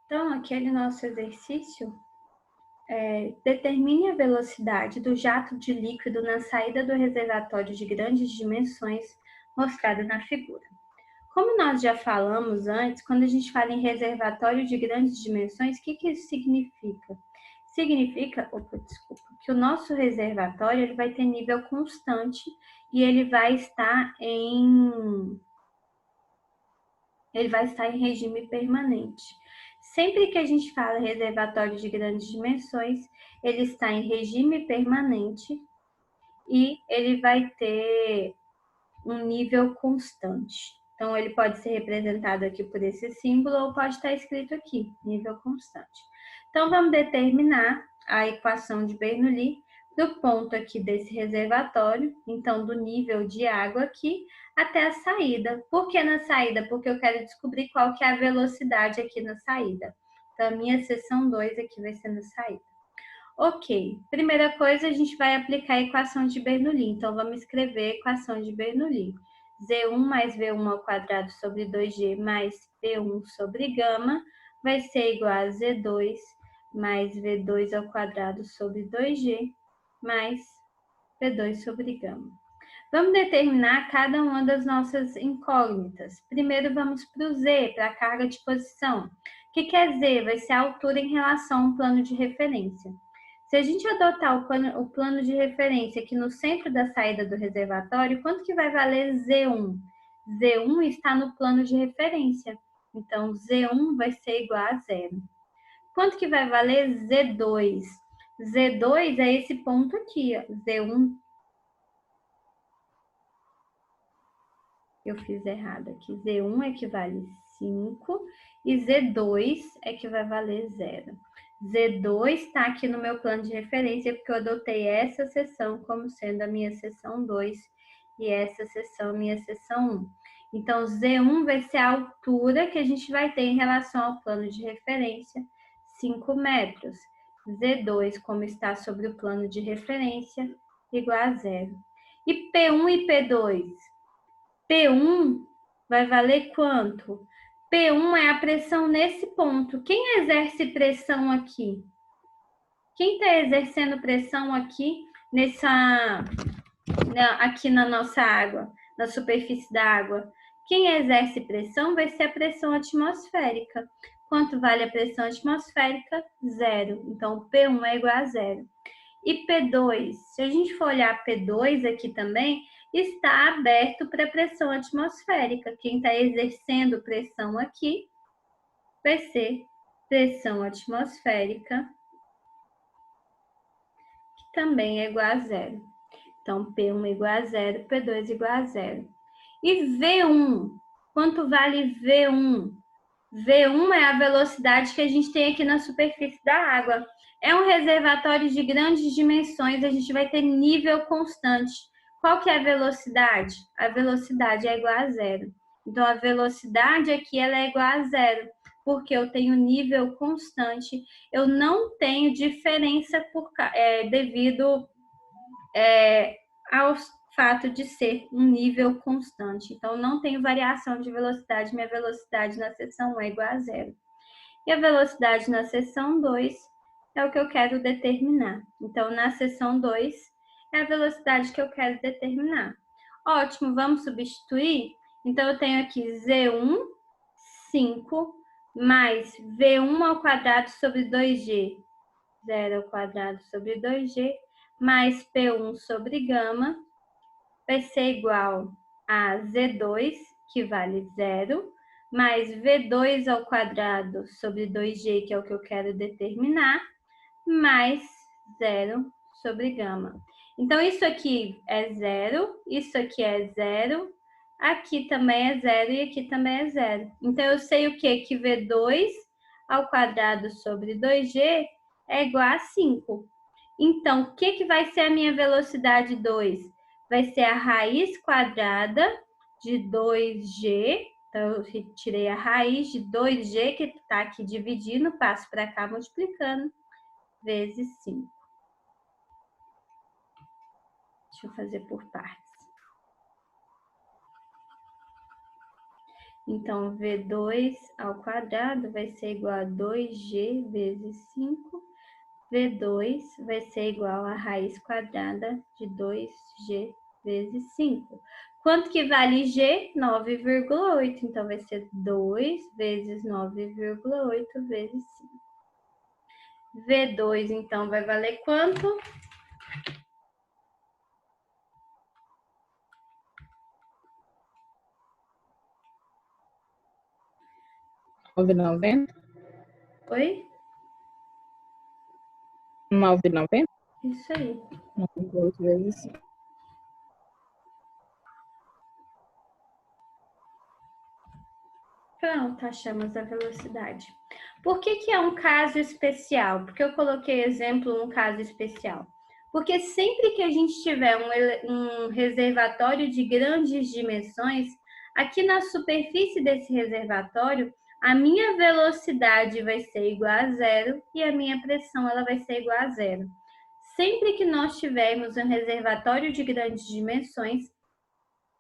Então, aquele nosso exercício determine a velocidade do jato de líquido na saída do reservatório de grandes dimensões mostrado na figura. Como nós já falamos antes, quando a gente fala em reservatório de grandes dimensões, o que isso significa? Significa, que o nosso reservatório ele vai ter nível constante e ele vai estar em regime permanente. Sempre que a gente fala reservatório de grandes dimensões, ele está em regime permanente e ele vai ter um nível constante. Então, ele pode ser representado aqui por esse símbolo ou pode estar escrito aqui, nível constante. Então, vamos determinar a equação de Bernoulli do ponto aqui desse reservatório, então do nível de água aqui até a saída. Por que na saída? Porque eu quero descobrir qual que é a velocidade aqui na saída. Então, a minha seção 2 aqui vai ser na saída. Ok, primeira coisa, a gente vai aplicar a equação de Bernoulli. Então, vamos escrever a equação de Bernoulli. Z1 mais V1 ao quadrado sobre 2G mais P1 sobre gama vai ser igual a Z2 mais V2 ao quadrado sobre 2G mais P2 sobre gama. Vamos determinar cada uma das nossas incógnitas. Primeiro, vamos para o Z, para a carga de posição. O que é Z? Vai ser a altura em relação ao plano de referência. Se a gente adotar o plano de referência aqui no centro da saída do reservatório, quanto que vai valer Z1? Z1 está no plano de referência, então Z1 vai ser igual a zero. Quanto que vai valer Z2? Z2 é esse ponto aqui, ó, Z1. Eu fiz errado aqui. Z1 equivale 5 e Z2 é que vai valer 0. Z2 está aqui no meu plano de referência, porque eu adotei essa seção como sendo a minha seção 2 e essa seção minha seção 1. Então, Z1 vai ser a altura que a gente vai ter em relação ao plano de referência, 5 metros. Z2, como está sobre o plano de referência, igual a 0. E P1 e P2? P1 vai valer quanto? P1 é a pressão nesse ponto. Quem exerce pressão aqui? Quem está exercendo pressão aqui aqui na nossa água, na superfície da água? Quem exerce pressão vai ser a pressão atmosférica. Quanto vale a pressão atmosférica? 0. Então, P1 é igual a 0. E P2, se a gente for olhar P2 aqui também, está aberto para pressão atmosférica. Quem está exercendo pressão aqui vai ser pressão atmosférica, que também é igual a zero. Então, P1 é igual a zero, P2 é igual a zero. E V1, quanto vale V1? V1 é a velocidade que a gente tem aqui na superfície da água. É um reservatório de grandes dimensões, a gente vai ter nível constante. Qual que é a velocidade? A velocidade é igual a zero. Então, a velocidade aqui ela é igual a zero, porque eu tenho nível constante. Eu não tenho diferença devido ao fato de ser um nível constante. Então, não tenho variação de velocidade, minha velocidade na seção 1 é igual a zero. E a velocidade na seção 2 é o que eu quero determinar. Então, na seção 2 é a velocidade que eu quero determinar. Ótimo, vamos substituir? Então, eu tenho aqui Z1, 5, mais V1 ao quadrado sobre 2G, 0 ao quadrado sobre 2G, mais P1 sobre gama, vai ser igual a Z2, que vale 0, mais V2 ao quadrado sobre 2G, que é o que eu quero determinar, mais 0 sobre gama. Então, isso aqui é 0, isso aqui é 0, aqui também é 0 e aqui também é 0. Então, eu sei o quê? Que V2 ao quadrado sobre 2G é igual a 5. Então, o que vai ser a minha velocidade 2? Vai ser a raiz quadrada de 2G. Então, eu retirei a raiz de 2G, que está aqui dividindo, passo para cá multiplicando, vezes 5. Deixa eu fazer por partes. Então, V2 ao quadrado vai ser igual a 2G vezes 5. V2 vai ser igual a raiz quadrada de 2G vezes 5. Quanto que vale G? 9,8. Então, vai ser 2 vezes 9,8 vezes 5. V2, então, vai valer quanto? 9,90? Oi? 9,90? Isso aí. 9,8 vezes 5. Pronto, achamos a velocidade. Por que é um caso especial? Porque eu coloquei exemplo um caso especial. Porque sempre que a gente tiver um reservatório de grandes dimensões, aqui na superfície desse reservatório, a minha velocidade vai ser igual a zero e a minha pressão ela vai ser igual a zero. Sempre que nós tivermos um reservatório de grandes dimensões,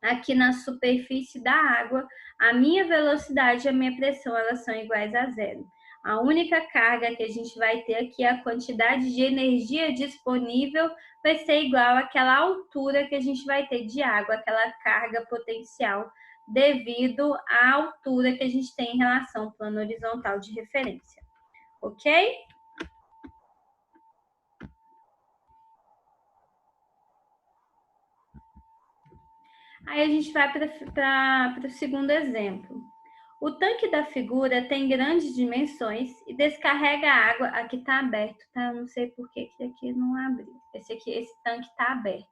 aqui na superfície da água, a minha velocidade e a minha pressão elas são iguais a zero. A única carga que a gente vai ter aqui, a quantidade de energia disponível, vai ser igual àquela altura que a gente vai ter de água, aquela carga potencial, devido à altura que a gente tem em relação ao plano horizontal de referência. Ok? Aí a gente vai para o segundo exemplo. O tanque da figura tem grandes dimensões e descarrega a água. Aqui está aberto, tá? Eu não sei por que aqui não abriu. Esse tanque está aberto.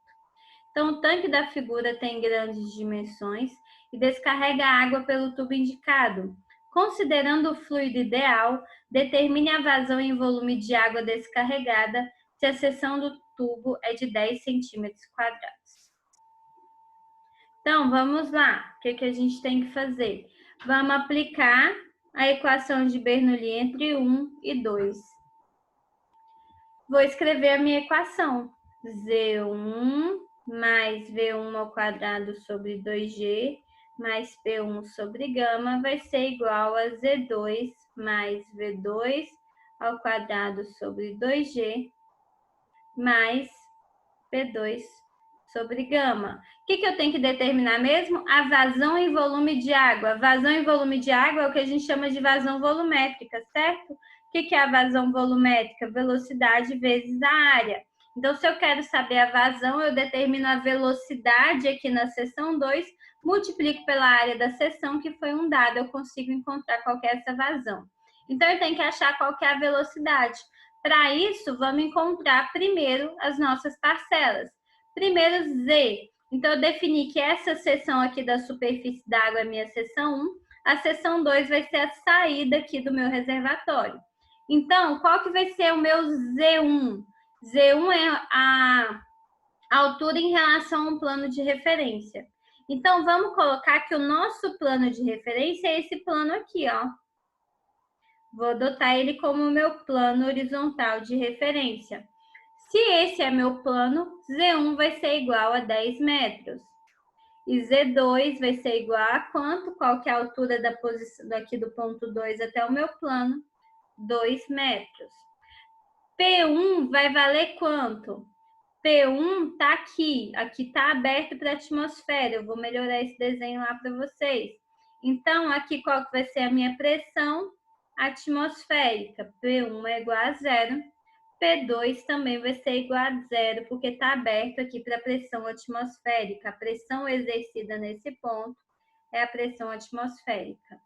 Então, o tanque da figura tem grandes dimensões e descarrega a água pelo tubo indicado. Considerando o fluido ideal, determine a vazão em volume de água descarregada se a seção do tubo é de 10 centímetros quadrados. Então, vamos lá. O que a gente tem que fazer? Vamos aplicar a equação de Bernoulli entre 1 e 2. Vou escrever a minha equação. Z1 mais V1 ao quadrado sobre 2G mais P1 sobre gama vai ser igual a Z2 mais V2 ao quadrado sobre 2G mais P2 sobre gama. O que eu tenho que determinar mesmo? A vazão em volume de água. Vazão em volume de água é o que a gente chama de vazão volumétrica, certo? O que é a vazão volumétrica? Velocidade vezes a área. Então, se eu quero saber a vazão, eu determino a velocidade aqui na seção 2, multiplico pela área da seção, que foi um dado, eu consigo encontrar qual que é essa vazão. Então, eu tenho que achar qual que é a velocidade. Para isso, vamos encontrar primeiro as nossas parcelas. Primeiro, Z. Então, eu defini que essa seção aqui da superfície da água é minha seção 1. A seção 2 vai ser a saída aqui do meu reservatório. Então, qual que vai ser o meu Z1? Z1 é a altura em relação a um plano de referência. Então, vamos colocar que o nosso plano de referência é esse plano aqui, ó. Vou adotar ele como meu plano horizontal de referência. Se esse é meu plano, Z1 vai ser igual a 10 metros. E Z2 vai ser igual a quanto? Qual que é a altura da posição daqui do ponto 2 até o meu plano? 2 metros. P1 vai valer quanto? P1 está aqui. Aqui está aberto para a atmosfera. Eu vou melhorar esse desenho lá para vocês. Então, aqui qual que vai ser a minha pressão atmosférica? P1 é igual a zero. P2 também vai ser igual a zero, porque está aberto aqui para a pressão atmosférica. A pressão exercida nesse ponto é a pressão atmosférica.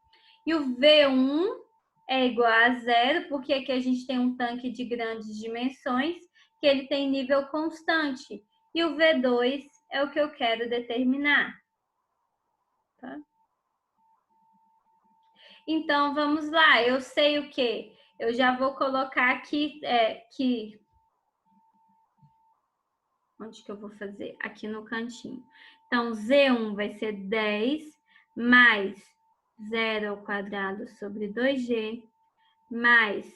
E o V1 é igual a zero, porque aqui a gente tem um tanque de grandes dimensões, que ele tem nível constante. E o V2 é o que eu quero determinar. Tá? Então, vamos lá. Eu sei o quê? Eu já vou colocar aqui que... Onde que eu vou fazer? Aqui no cantinho. Então, Z1 vai ser 10 mais 0 ao quadrado sobre 2G mais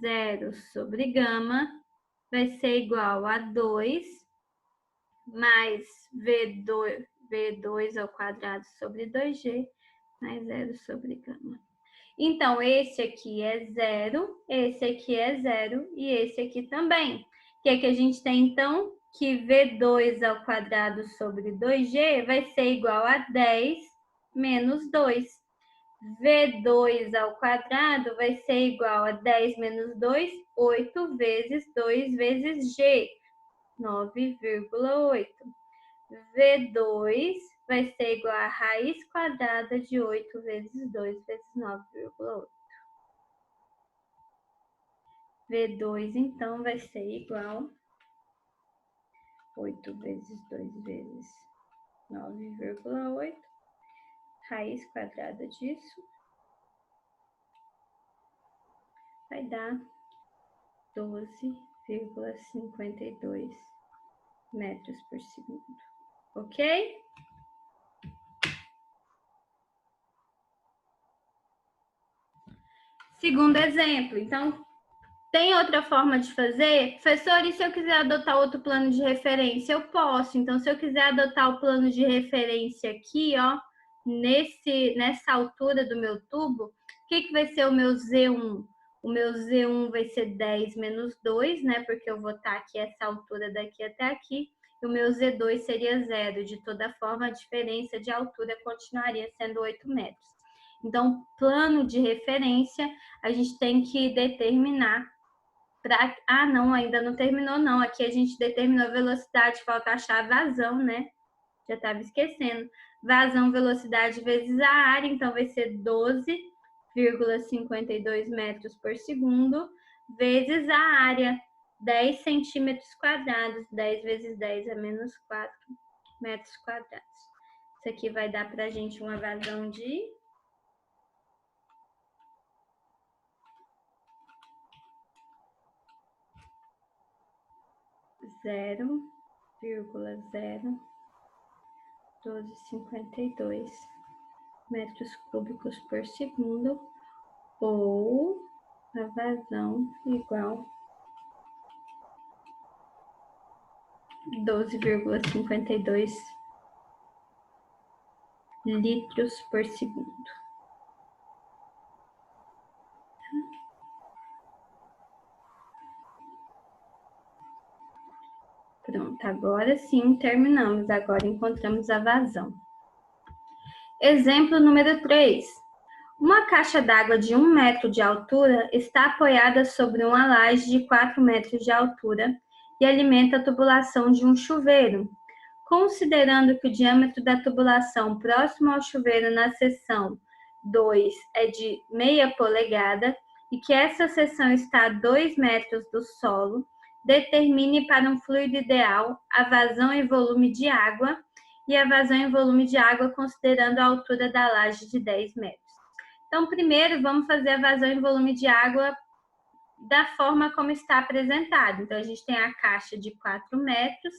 0 sobre gama vai ser igual a 2 mais V2 ao quadrado sobre 2G mais 0 sobre gama. Então, esse aqui é 0, esse aqui é 0 e esse aqui também. O que é que a gente tem, então? Que V2 ao quadrado sobre 2G vai ser igual a 10 menos 2. V2 ao quadrado vai ser igual a 10 menos 2, 8 vezes 2 vezes G, 9,8. V2 vai ser igual a raiz quadrada de 8 vezes 2 vezes 9,8. V2, então, vai ser igual a 8 vezes 2 vezes 9,8. Raiz quadrada disso vai dar 12,52 metros por segundo. Ok? Segundo exemplo. Então, tem outra forma de fazer? Professor, e se eu quiser adotar outro plano de referência? Eu posso. Então, se eu quiser adotar o plano de referência aqui, ó, nessa altura do meu tubo, o que vai ser o meu Z1? O meu Z1 vai ser 10 menos 2, né? Porque eu vou estar aqui essa altura daqui até aqui. E o meu Z2 seria 0. De toda forma, a diferença de altura continuaria sendo 8 metros. Então, plano de referência, a gente tem que determinar para... Ah, não, ainda não terminou, não. Aqui a gente determinou a velocidade, falta achar a vazão, né? Já estava esquecendo. Vazão, velocidade vezes a área, então vai ser 12,52 metros por segundo, vezes a área, 10 centímetros quadrados. 10 vezes 10 é menos 4 metros quadrados. Isso aqui vai dar para a gente uma vazão de 0,01252 metros cúbicos por segundo, ou a vazão igual 12,52 litros por segundo. Pronto, agora sim terminamos. Agora encontramos a vazão. Exemplo número 3. Uma caixa d'água de 1 metro de altura está apoiada sobre uma laje de 4 metros de altura e alimenta a tubulação de um chuveiro. Considerando que o diâmetro da tubulação próximo ao chuveiro na seção 2 é de meia polegada e que essa seção está a 2 metros do solo, determine para um fluido ideal a vazão e volume de água e a vazão e volume de água considerando a altura da laje de 10 metros. Então, primeiro, vamos fazer a vazão e volume de água da forma como está apresentado. Então, a gente tem a caixa de 4 metros.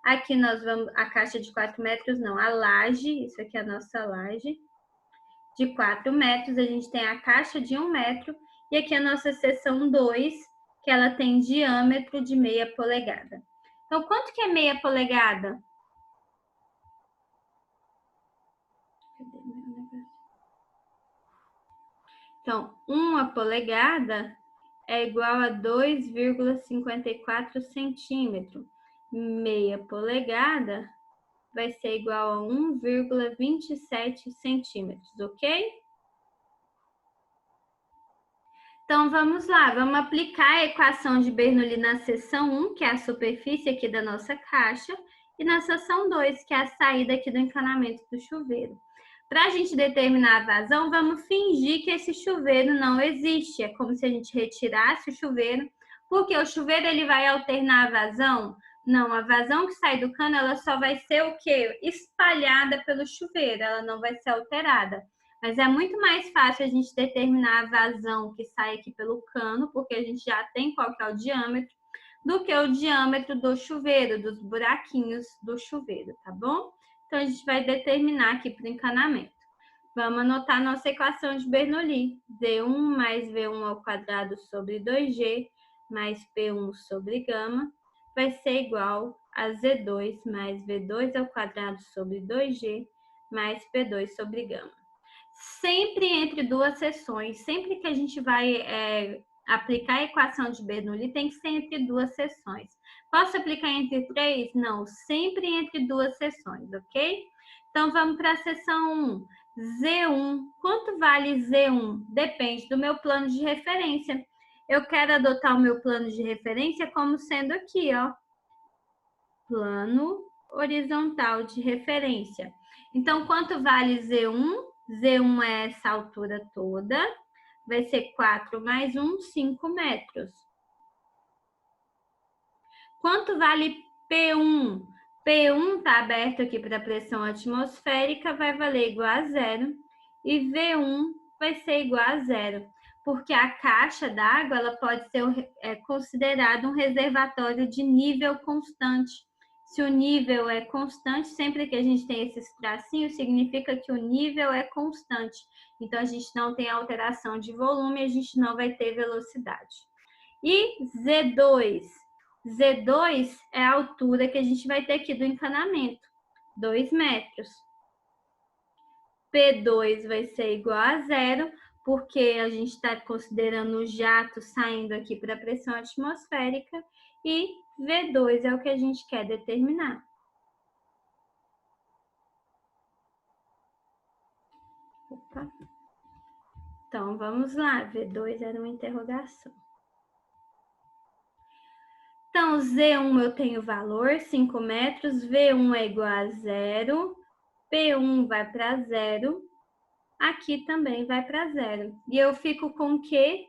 Aqui nós vamos... A caixa de 4 metros, não, a laje. Isso aqui é a nossa laje. De 4 metros, a gente tem a caixa de 1 metro. E aqui a nossa seção 2, que ela tem diâmetro de meia polegada. Então, quanto que é meia polegada? Então, 1 polegada é igual a 2,54 centímetros. Meia polegada vai ser igual a 1,27 centímetros, ok? Então, vamos lá, vamos aplicar a equação de Bernoulli na seção 1, que é a superfície aqui da nossa caixa, e na seção 2, que é a saída aqui do encanamento do chuveiro. Para a gente determinar a vazão, vamos fingir que esse chuveiro não existe. É como se a gente retirasse o chuveiro, porque o chuveiro ele vai alternar a vazão? Não, a vazão que sai do cano, ela só vai ser o quê? Espalhada pelo chuveiro, ela não vai ser alterada. Mas é muito mais fácil a gente determinar a vazão que sai aqui pelo cano, porque a gente já tem qual que é o diâmetro, do que o diâmetro do chuveiro, dos buraquinhos do chuveiro, tá bom? Então, a gente vai determinar aqui para o encanamento. Vamos anotar nossa equação de Bernoulli. Z1 mais V1 ao quadrado sobre 2G mais P1 sobre gama vai ser igual a Z2 mais V2 ao quadrado sobre 2G mais P2 sobre gama. sempre entre duas seções. Sempre que a gente vai aplicar a equação de Bernoulli, tem que ser entre duas seções. Posso aplicar entre 3? Não, sempre entre duas seções, ok? Então, vamos para a seção 1. Z1. Quanto vale Z1? Depende do meu plano de referência. Eu quero adotar o meu plano de referência como sendo aqui, ó. Plano horizontal de referência. Então, quanto vale Z1? Z1 é essa altura toda. Vai ser 4 mais 1, 5 metros. Quanto vale P1? P1 está aberto aqui para pressão atmosférica, vai valer igual a 0. E V1 vai ser igual a 0. Porque a caixa d'água ela pode ser considerada um reservatório de nível constante. Se o nível é constante, sempre que a gente tem esses tracinhos, significa que o nível é constante. Então, a gente não tem alteração de volume, a gente não vai ter velocidade. E Z2? Z2 é a altura que a gente vai ter aqui do encanamento, 2 metros. P2 vai ser igual a 0, porque a gente está considerando o jato saindo aqui para a pressão atmosférica. E V2 é o que a gente quer determinar. Opa. Então, vamos lá. V2 era uma interrogação. Então, Z1 eu tenho valor, 5 metros. V1 é igual a 0. P1 vai para 0. Aqui também vai para 0. E eu fico com que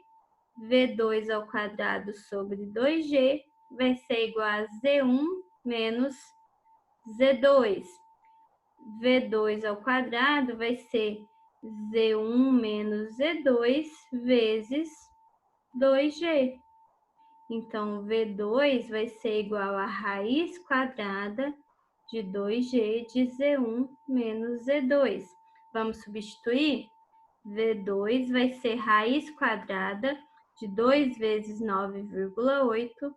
V2 ao quadrado sobre 2G vai ser igual a Z1 menos Z2. V2 ao quadrado vai ser Z1 menos Z2 vezes 2G. Então, V2 vai ser igual a raiz quadrada de 2G de Z1 menos Z2. Vamos substituir? V2 vai ser raiz quadrada de 2 vezes 9,8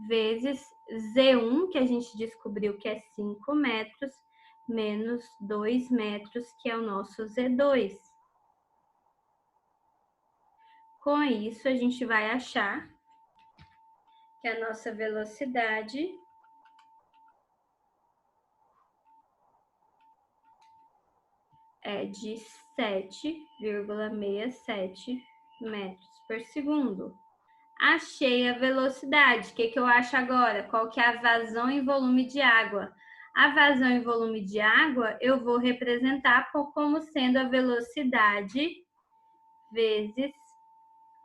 vezes Z1, que a gente descobriu que é 5 metros, menos 2 metros, que é o nosso Z2. Com isso, a gente vai achar que a nossa velocidade é de 7,67 metros por segundo. Achei a velocidade. O que eu acho agora? Qual que é a vazão em volume de água? A vazão em volume de água eu vou representar como sendo a velocidade vezes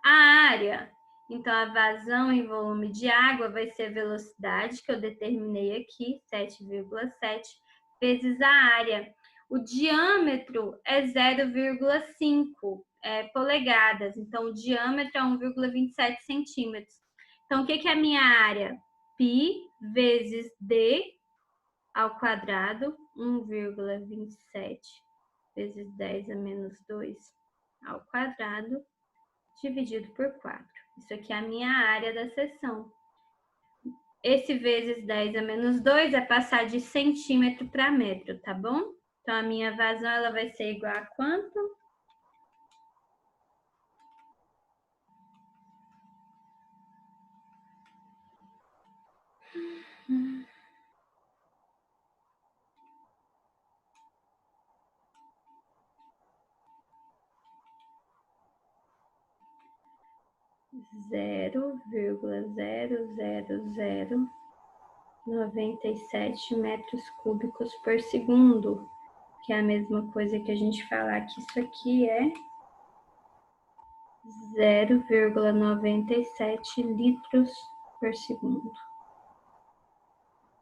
a área. Então, a vazão em volume de água vai ser a velocidade que eu determinei aqui, 7,7, vezes a área. O diâmetro é 0,5 polegadas, então o diâmetro é 1,27 centímetros. Então, o que é a minha área? Π vezes D ao quadrado, 1,27 vezes 10 a menos 2 ao quadrado, dividido por 4. Isso aqui é a minha área da seção. Esse vezes 10 a menos 2 é passar de centímetro para metro, tá bom? Então, a minha vazão ela vai ser igual a quanto? Zero vírgula 0,0097 metros cúbicos por segundo, que é a mesma coisa que a gente falar que isso aqui é 0,97 litros por segundo.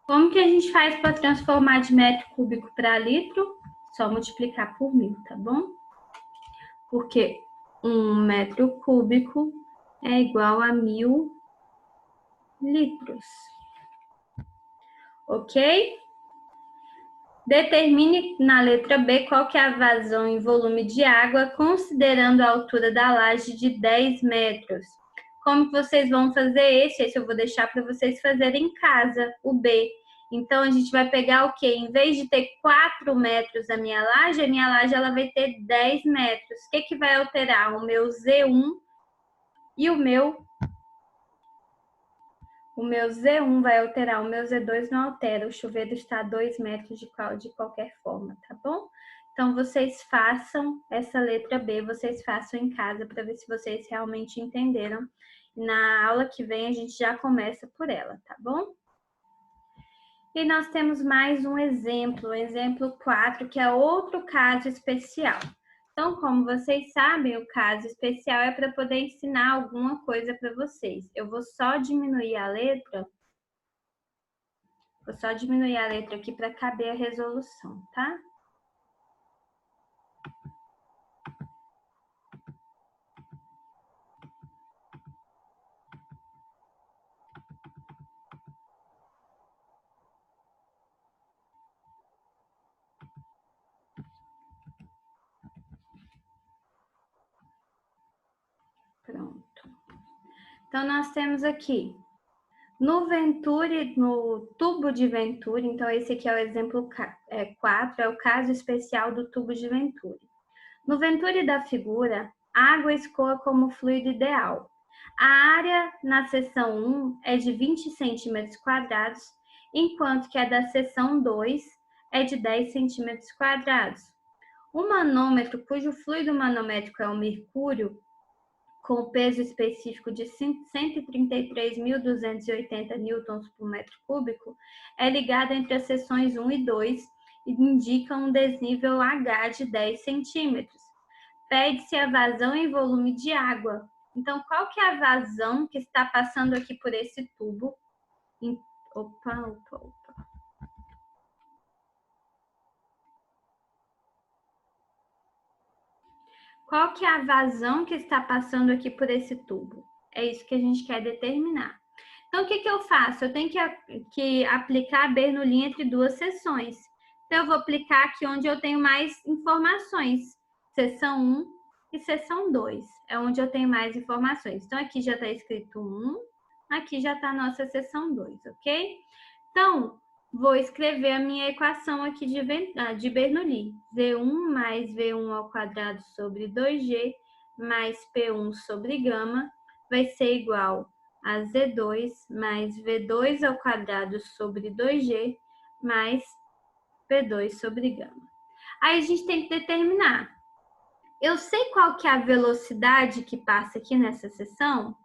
Como que a gente faz para transformar de metro cúbico para litro? Só multiplicar por 1000, tá bom? Porque 1 metro cúbico é igual a 1000 litros. Ok? Determine na letra B qual que é a vazão em volume de água, considerando a altura da laje de 10 metros. Como que vocês vão fazer esse? Esse eu vou deixar para vocês fazerem em casa, o B. Então, a gente vai pegar o quê? Em vez de ter 4 metros a minha laje ela vai ter 10 metros. O que vai alterar? O meu Z1 e o meu Z1 vai alterar, o meu Z2 não altera. O chuveiro está a 2 metros de qualquer forma, tá bom? Então, vocês façam essa letra B, vocês façam em casa para ver se vocês realmente entenderam. Na aula que vem, a gente já começa por ela, tá bom? E nós temos mais um exemplo, o exemplo 4, que é outro caso especial. Então, como vocês sabem, o caso especial é para poder ensinar alguma coisa para vocês. Eu vou só diminuir a letra. Vou só diminuir a letra aqui para caber a resolução, tá? Pronto. Então, nós temos aqui, no tubo de Venturi, então esse aqui é o exemplo 4, é o caso especial do tubo de Venturi. No Venturi da figura, a água escoa como fluido ideal. A área na seção 1 é de 20 centímetros quadrados, enquanto que a da seção 2 é de 10 centímetros quadrados. O manômetro, cujo fluido manométrico é o mercúrio, com peso específico de 133.280 newtons por metro cúbico, é ligado entre as seções 1 e 2 e indica um desnível H de 10 centímetros. Pede-se a vazão em volume de água. Então, qual que é a vazão que está passando aqui por esse tubo? Opa. Qual que é a vazão que está passando aqui por esse tubo? É isso que a gente quer determinar. Então, o que eu faço? Eu tenho que aplicar a Bernoulli entre duas seções. Então, eu vou aplicar aqui onde eu tenho mais informações. Seção 1 e seção 2. É onde eu tenho mais informações. Então, aqui já está escrito 1, aqui já está a nossa seção 2, ok? Então, vou escrever a minha equação aqui de Bernoulli. Z1 mais V1 ao quadrado sobre 2G mais P1 sobre gama vai ser igual a Z2 mais V2 ao quadrado sobre 2G mais P2 sobre gama. Aí a gente tem que determinar. Eu sei qual que é a velocidade que passa aqui nessa seção?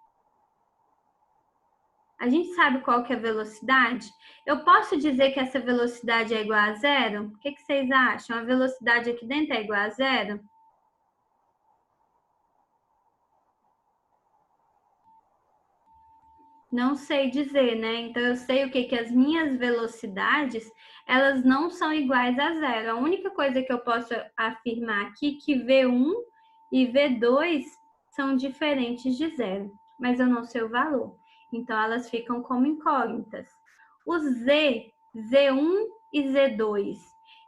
A gente sabe qual que é a velocidade? Eu posso dizer que essa velocidade é igual a zero? O que vocês acham? A velocidade aqui dentro é igual a zero? Não sei dizer, né? Então, eu sei o que as minhas velocidades, elas não são iguais a zero. A única coisa que eu posso afirmar aqui é que V1 e V2 são diferentes de zero, mas eu não sei o valor. Então, elas ficam como incógnitas. O Z1 e Z2.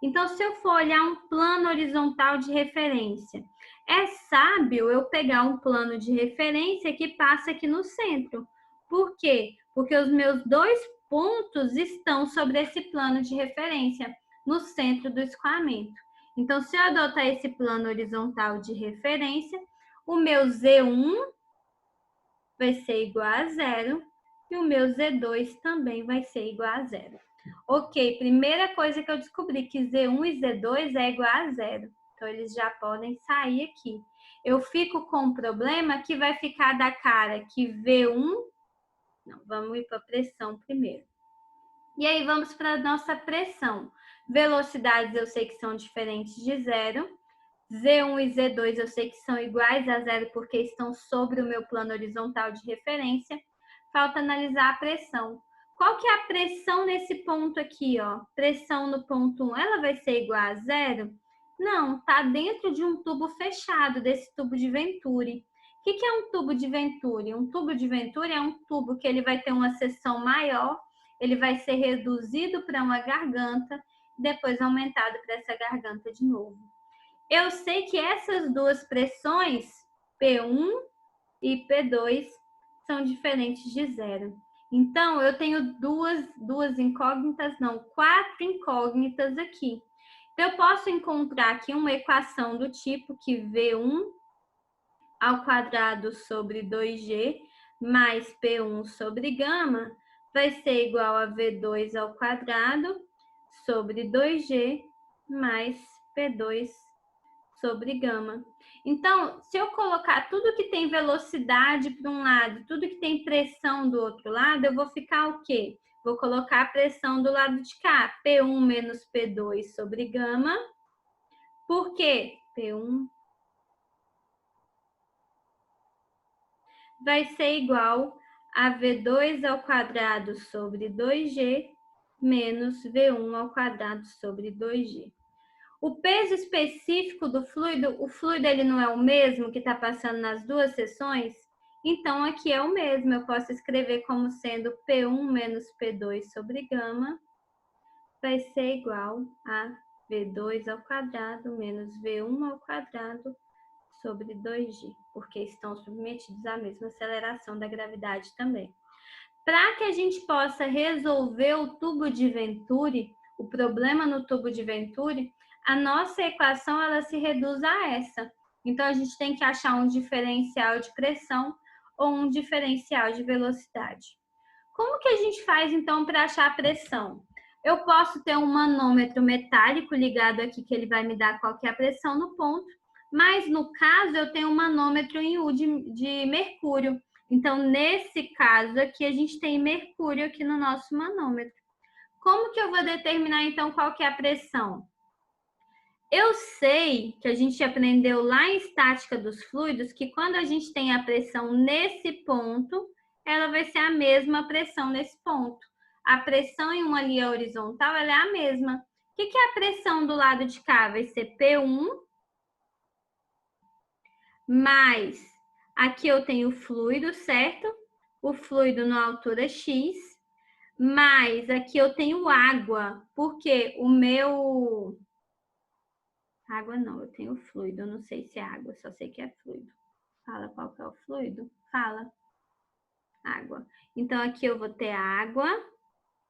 Então, se eu for olhar um plano horizontal de referência, é sábio eu pegar um plano de referência que passa aqui no centro. Por quê? Porque os meus dois pontos estão sobre esse plano de referência, no centro do escoamento. Então, se eu adotar esse plano horizontal de referência, o meu Z1 vai ser igual a zero e o meu Z2 também vai ser igual a zero. Ok, primeira coisa que eu descobri, que Z1 e Z2 é igual a zero. Então, eles já podem sair aqui. Eu fico com um problema que vai ficar da cara que V1... Não, vamos ir para a pressão primeiro. E aí, vamos para a nossa pressão. Velocidades eu sei que são diferentes de zero. Z1 e Z2 eu sei que são iguais a zero porque estão sobre o meu plano horizontal de referência. Falta analisar a pressão. Qual que é a pressão nesse ponto aqui, ó? Pressão no ponto 1, ela vai ser igual a zero? Não, tá dentro de um tubo fechado, desse tubo de Venturi. O que é um tubo de Venturi? Um tubo de Venturi é um tubo que ele vai ter uma seção maior, ele vai ser reduzido para uma garganta, depois aumentado para essa garganta de novo. Eu sei que essas duas pressões, P1 e P2, são diferentes de zero. Então, eu tenho quatro incógnitas aqui. Então, eu posso encontrar aqui uma equação do tipo que V1 ao quadrado sobre 2G mais P1 sobre gama vai ser igual a V2 ao quadrado sobre 2G mais P2 sobre gama. Então, se eu colocar tudo que tem velocidade para um lado, tudo que tem pressão do outro lado, eu vou ficar o quê? Vou colocar a pressão do lado de cá, P1 menos P2 sobre gama. Por quê? P1 vai ser igual a V2 ao quadrado sobre 2G menos V1 ao quadrado sobre 2G. O peso específico do fluido, o fluido ele não é o mesmo que está passando nas duas seções? Então, aqui é o mesmo. Eu posso escrever como sendo P1 menos P2 sobre gama vai ser igual a V2 ao quadrado menos V1 ao quadrado sobre 2G, porque estão submetidos à mesma aceleração da gravidade também. Para que a gente possa resolver o tubo de Venturi, o problema no tubo de Venturi, a nossa equação ela se reduz a essa. Então, a gente tem que achar um diferencial de pressão ou um diferencial de velocidade. Como que a gente faz, então, para achar a pressão? Eu posso ter um manômetro metálico ligado aqui, que ele vai me dar qual que é a pressão no ponto, mas, no caso, eu tenho um manômetro em U de mercúrio. Então, nesse caso aqui, a gente tem mercúrio aqui no nosso manômetro. Como que eu vou determinar, então, qual que é a pressão? Eu sei que a gente aprendeu lá em estática dos fluidos que quando a gente tem a pressão nesse ponto, ela vai ser a mesma pressão nesse ponto. A pressão em uma linha horizontal, ela é a mesma. O que é a pressão do lado de cá? Vai ser P1 mais, aqui eu tenho o fluido, certo? O fluido na altura X, mais aqui eu tenho água, porque o meu... Água não, eu tenho fluido, eu não sei se é água, só sei que é fluido. Fala qual que é o fluido? Fala. Água. Então, aqui eu vou ter água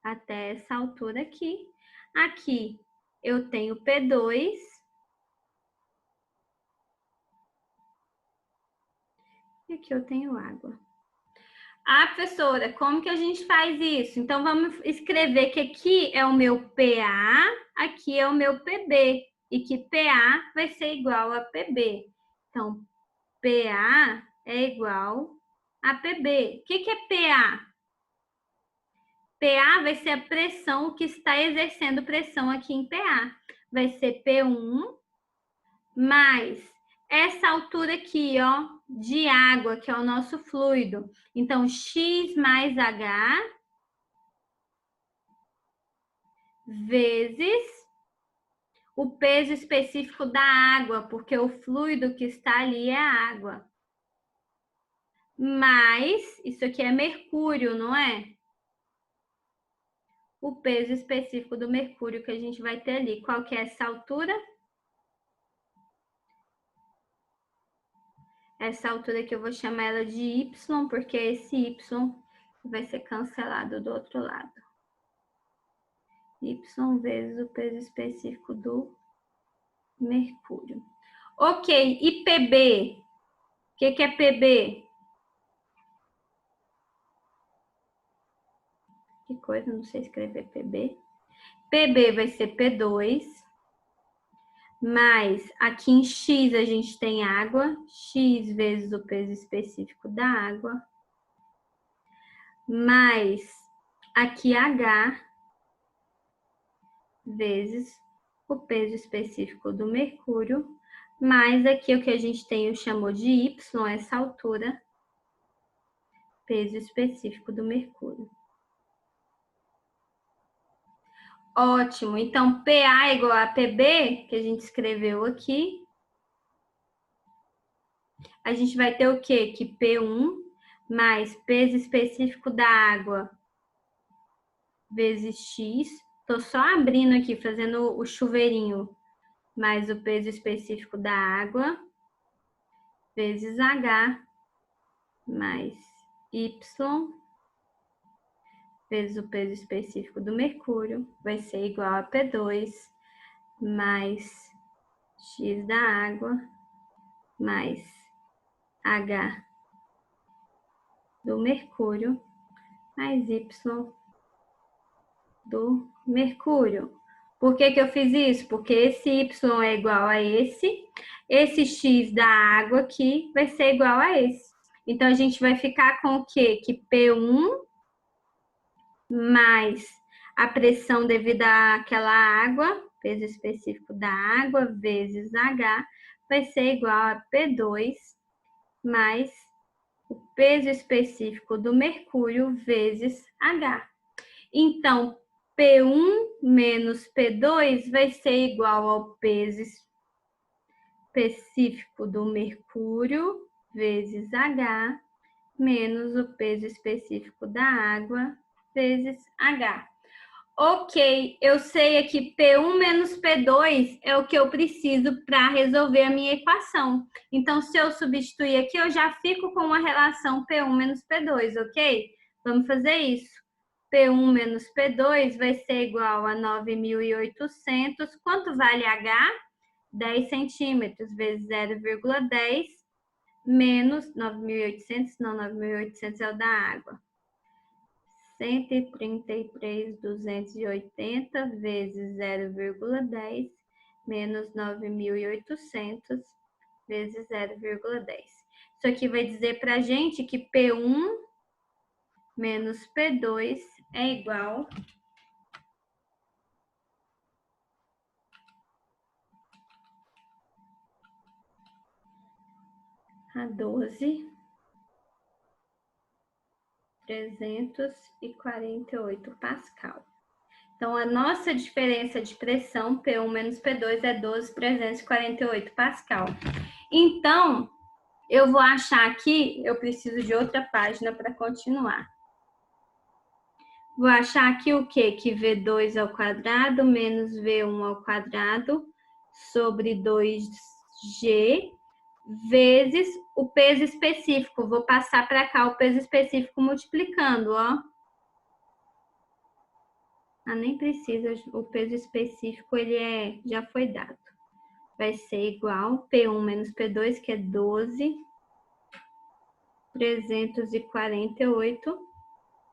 até essa altura aqui. Aqui eu tenho P2. E aqui eu tenho água. Ah, professora, como que a gente faz isso? Então, vamos escrever que aqui é o meu PA, aqui é o meu PB. E que PA vai ser igual a PB. Então, PA é igual a PB. O que é PA? PA vai ser a pressão que está exercendo pressão aqui em PA. Vai ser P1 mais essa altura aqui, ó, de água, que é o nosso fluido. Então, X mais H vezes o peso específico da água, porque o fluido que está ali é a água. Mais, isso aqui é mercúrio, não é? O peso específico do mercúrio que a gente vai ter ali. Qual que é essa altura? Essa altura aqui eu vou chamar ela de Y, porque esse Y vai ser cancelado do outro lado. Y vezes o peso específico do mercúrio. Ok, e PB? O que é PB? Que coisa, não sei escrever PB. PB vai ser P2, mais aqui em X a gente tem água, X vezes o peso específico da água, mais aqui H vezes o peso específico do mercúrio, mais aqui o que a gente tem, chamou de Y, essa altura, peso específico do mercúrio. Ótimo, então PA é igual a PB, que a gente escreveu aqui. A gente vai ter o quê? Que P1 mais peso específico da água vezes X. Estou só abrindo aqui, fazendo o chuveirinho, mais o peso específico da água vezes H mais Y vezes o peso específico do mercúrio vai ser igual a P2 mais X da água mais H do mercúrio mais Y do mercúrio. Por que que eu fiz isso? Porque esse Y é igual a esse X da água aqui vai ser igual a esse. Então, a gente vai ficar com o quê? Que P1 mais a pressão devido àquela água, peso específico da água, vezes H, vai ser igual a P2 mais o peso específico do mercúrio vezes H. Então, P1 menos P2 vai ser igual ao peso específico do mercúrio vezes H menos o peso específico da água vezes H. Ok, eu sei aqui P1 menos P2 é o que eu preciso para resolver a minha equação. Então, se eu substituir aqui, eu já fico com uma relação P1 menos P2, ok? Vamos fazer isso. P1 menos P2 vai ser igual a 9.800. Quanto vale H? 10 centímetros vezes 0,10 menos 9.800, não, 9.800 é o da água. 133.280 vezes 0,10 menos 9.800 vezes 0,10. Isso aqui vai dizer para a gente que P1 menos P2 é igual a 12.348 Pascal. Então, a nossa diferença de pressão, P1 menos P2, é 12.348 Pascal. Então, eu vou achar aqui, eu preciso de outra página para continuar. Vou achar aqui o quê? Que V2 ao quadrado menos V1 ao quadrado sobre 2G vezes o peso específico. Vou passar para cá o peso específico multiplicando, ó. Ah, nem precisa, o peso específico ele já foi dado. Vai ser igual P1 menos P2, que é 12.348,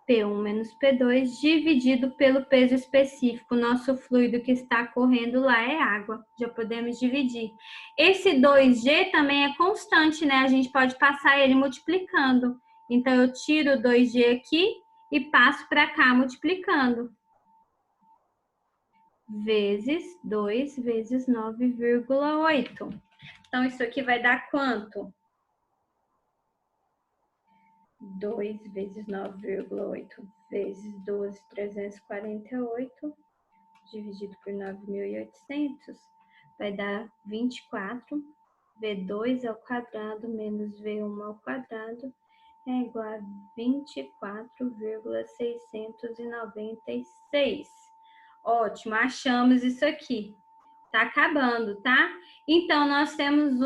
P1 menos P2, dividido pelo peso específico. Nosso fluido que está correndo lá é água. Já podemos dividir. Esse 2G também é constante, né? A gente pode passar ele multiplicando. Então, eu tiro o 2G aqui e passo para cá multiplicando. Vezes 2 vezes 9,8. Então, isso aqui vai dar quanto? 2 vezes 9,8 vezes 12.348 dividido por 9.800 vai dar 24. V2 ao quadrado menos V1 ao quadrado é igual a 24,696. Ótimo, achamos isso aqui. Tá acabando, tá? Então, nós temos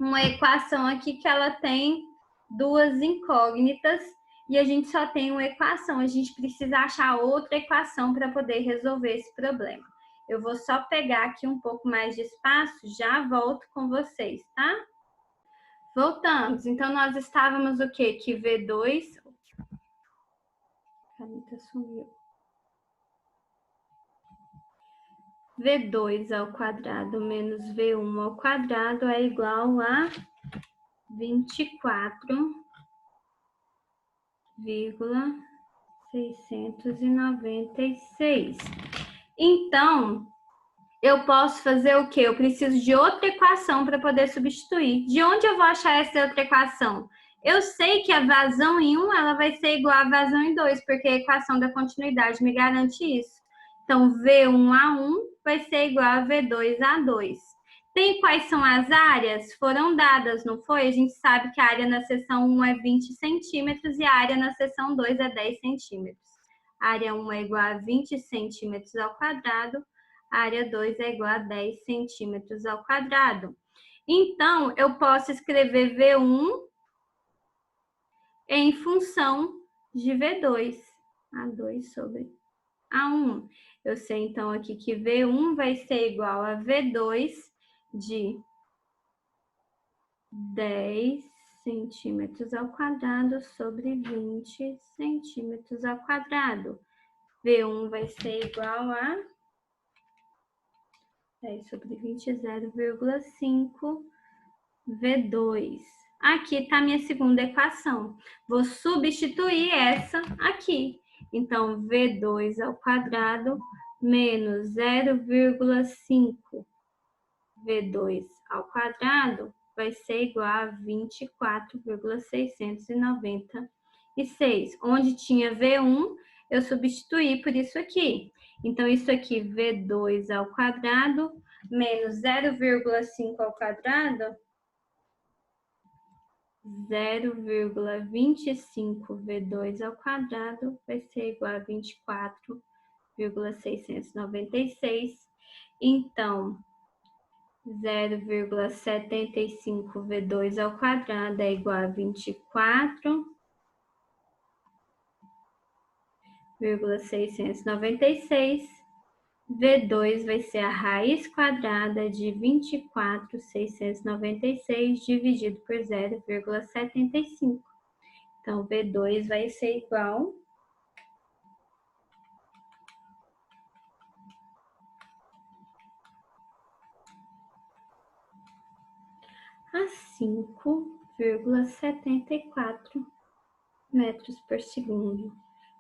uma equação aqui que ela tem duas incógnitas e a gente só tem uma equação. A gente precisa achar outra equação para poder resolver esse problema. Eu vou só pegar aqui um pouco mais de espaço, já volto com vocês, tá? Voltamos. Então, nós estávamos o quê? Que V2... A caneta sumiu. V2 ao quadrado menos V1 ao quadrado é igual a 24,696. Então, eu posso fazer o quê? Eu preciso de outra equação para poder substituir. De onde eu vou achar essa outra equação? Eu sei que a vazão em 1 ela vai ser igual a vazão em 2, porque a equação da continuidade me garante isso. Então, V1A1 vai ser igual a V2A2. Tem quais são as áreas? Foram dadas, não foi? A gente sabe que a área na seção 1 é 20 centímetros e a área na seção 2 é 10 centímetros. A área 1 é igual a 20 centímetros ao quadrado, a área 2 é igual a 10 centímetros ao quadrado. Então, eu posso escrever V1 em função de V2. A2 sobre A1. Eu sei, então, aqui que V1 vai ser igual a V2 de 10 centímetros ao quadrado sobre 20 centímetros ao quadrado. V1 vai ser igual a 10 sobre 20, 0,5 V2. Aqui está a minha segunda equação. Vou substituir essa aqui. Então, V2 ao quadrado menos 0,5 V2 ao quadrado vai ser igual a 24,696. Onde tinha V1, eu substituí por isso aqui. Então, isso aqui, V2 ao quadrado menos 0,5 ao quadrado, 0,25 V2 ao quadrado vai ser igual a 24,696. Então, 0,75 V2 ao quadrado é igual a 24,696. V2 vai ser a raiz quadrada de 24,696 dividido por 0,75. Então, V2 vai ser igual a 5,74 metros por segundo.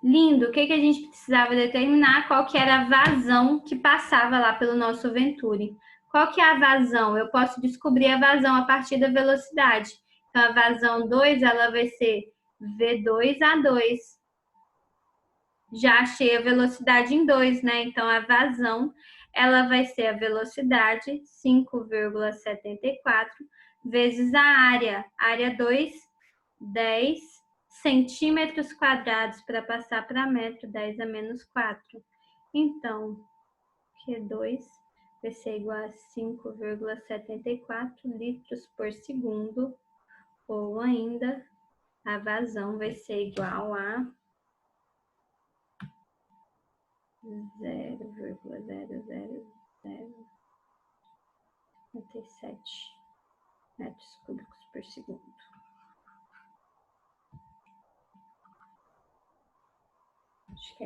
Lindo! O que a gente precisava determinar? Qual que era a vazão que passava lá pelo nosso Venturi. Qual que é a vazão? Eu posso descobrir a vazão a partir da velocidade. Então, a vazão 2, ela vai ser V2A2. Já achei a velocidade em 2, né? Então, a vazão, ela vai ser a velocidade, 5,74, vezes a área. Área 2, 10 centímetros quadrados para passar para metro, 10 a menos 4. Então, Q2 vai ser igual a 5,74 litros por segundo, ou ainda a vazão vai ser igual a 0,00057 metros cúbicos por segundo. Acho que